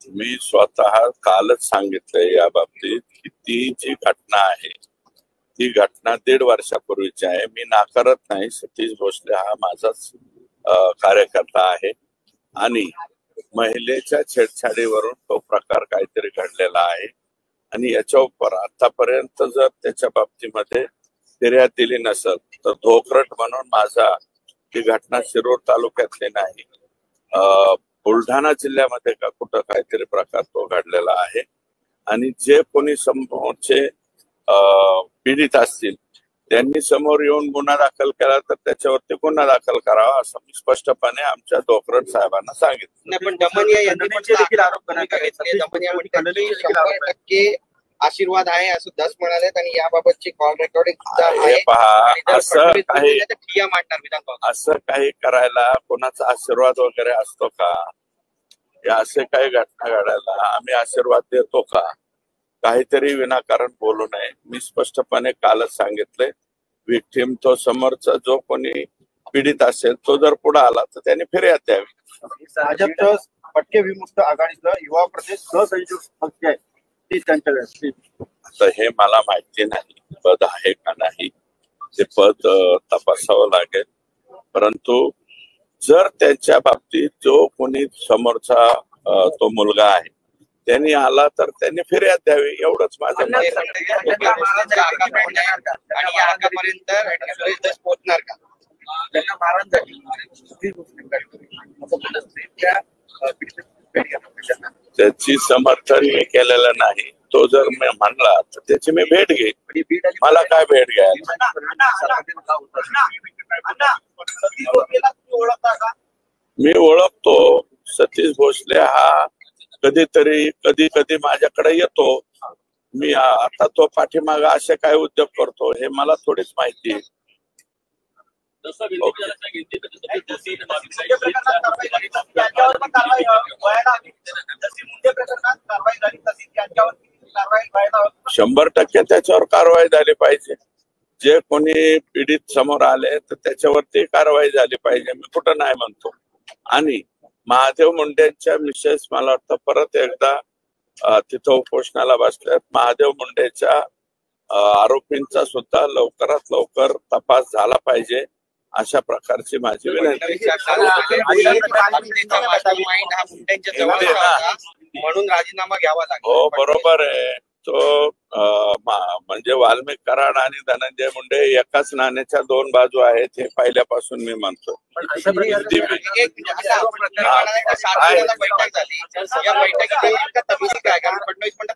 मी स्वतः कालच सांगितलंय या बाबतीत की ती जी घटना आहे ती घटना 1.5 वर्षापूर्वीची आहे. मी नाकारत नाही, सतीश भोसले हा माझाच कार्यकर्ता आहे आणि महिलेच्या छेडछाडीवरून तो प्रकार काहीतरी घडलेला आहे आणि याच्या आतापर्यंत जर त्याच्या बाबतीमध्ये फिर्याद दिली नसेल तर धोकरट म्हणून माझा ही घटना शिरूर तालुक्यातली नाही, बुलढाणा जिल्ह्यामध्ये का कुठं काहीतरी प्रकार तो घडलेला आहे आणि जे कोणी समोरचे पीडित असतील त्यांनी समोर येऊन गुन्हा दाखल केला तर त्याच्यावरती गुन्हा दाखल करावा असं मी स्पष्टपणे आमच्या धोकरट साहेबांना सांगितलं. पण दमनिया यांनी देखील आरोप दमनिया आशीर्वाद आहे असं दस म्हणालेत आणि याबाबतची कॉल रेकॉर्डिंग आहे. पहा, असं काही करायला कोणाचा आशीर्वाद वगैरे असतो का? या असे काही घटना घडायला आम्ही आशीर्वाद देतो का? काहीतरी विनाकारण बोलू नये. मी स्पष्टपणे कालच सांगितले, विक्टीम तो समोरचा जो कोणी पीडित असेल तो जर पुढे आला तर त्याने फिर्याद द्यावी. भाजपचं फटके विमुक्त आघाडीचं युवा प्रदेश सहसंयोजक पक्ष आहे ते त्यांच्याकडे. आता हे मला माहिती नाही पद आहे का नाही, ते पद तपासावं लागेल. परंतु जर त्यांच्या बाबतीत जो कोणी समोरचा तो मुलगा आहे त्यांनी आला तर त्यांनी फिर्याद द्यावी, एवढंच माझं मत त्याची समर्थन मी केलेलं नाही. तो जर मी म्हणला तर त्याची मी भेट घेईन. मला काय भेट घ्यायला? मी ओळखतो. सतीश भोसले हा कधी कधी माझ्याकडे येतो. मी आता तो पाठीमाग असे काय उद्योग करतो हे मला थोडीच माहिती आहे. शंभर टक्के त्याच्यावर कारवाई झाली पाहिजे. जे कोणी पीडित समोर आले तर त्याच्यावरती कारवाई झाली पाहिजे. मी कुठं नाही म्हणतो. आणि महादेव मुंडेंच्या मिसेस मला वाटतं परत एकदा तिथं उपोषणाला बसल्यात. महादेव मुंडेच्या आरोपींचा सुद्धा लवकरात लवकर तपास झाला पाहिजे अशा प्रकारची माझी विनंती. म्हणून राजीनामा घ्यावा लागेल. हो बरोबर आहे. तो म्हणजे वाल्मिक कराड आणि धनंजय मुंडे एकाच नाण्याच्या दोन बाजू आहेत हे पहिल्यापासून मी म्हणतो.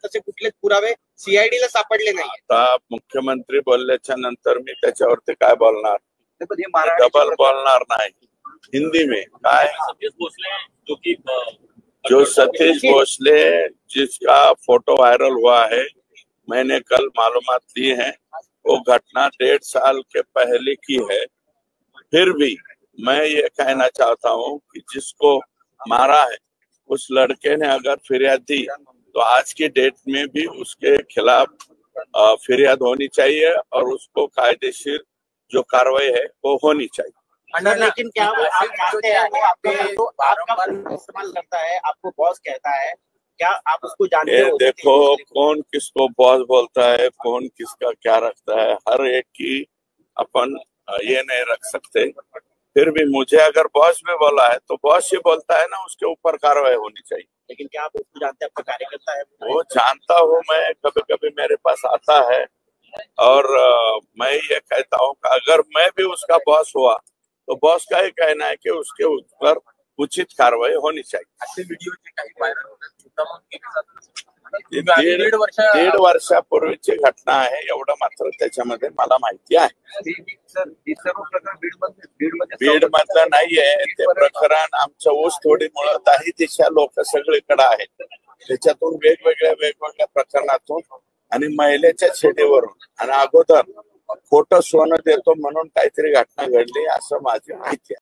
तसे कुठलेच पुरावे सीआयडीला सापडले नाही. आता मुख्यमंत्री बोलल्याच्या नंतर मी त्याच्यावरती काय बोलणार? डबल बोलणार नाही. हिंदी में काय जो सतीश भोसले जिसका फोटो वायरल हुआ है, मैंने कल मालूमात ली है, वो घटना 1.5 साल के पहले की है. फिर भी मैं ये कहना चाहता हूँ कि जिसको मारा है उस लड़के ने अगर फिरियाद दी तो आज की डेट में भी उसके खिलाफ फिरियाद होनी चाहिए और उसको कायदेशीर जो कार्रवाई है वो होनी चाहिए. लेकिन क्या आप मानते हैं वो आपका इस्तेमाल करता है, आपको बॉस कहता है, क्या आप उसको जानते हो? देखो कौन किसको बॉस बोलता है, कौन किसका क्या रखता है, हर एक की अपन ये नहीं रख सकते. फिर भी मुझे अगर बॉस भी बोला है तो बॉस ही बोलता है ना, उसके ऊपर कार्रवाई होनी चाहिए. लेकिन क्या आप उसको जानते हैं, आपका कार्यकर्ता है? वो जानता हूँ मैं, कभी कभी मेरे पास आता है और मैं ये कहता हूँ कि अगर मैं भी उसका बॉस हुआ तो बॉस का ही कहना है कि उसके ऊपर उचित कार्रवाई होनी चाहिए. 1.5 वर्षापूर्वीची घटना आहे एवढं मात्र त्याच्यामध्ये मला माहिती आहे. बीड मधलं नाहीये ते प्रकरण. आमचं ऊस थोडीमुळे दाही दिशा लोक सगळीकडे आहेत. त्याच्यातून वेगवेगळ्या प्रकरणातून आणि महिलेच्या छेडीवरून आणि अगोदर खोटं सोनं देतो म्हणून काहीतरी घटना घडली असं माझी माहिती आहे.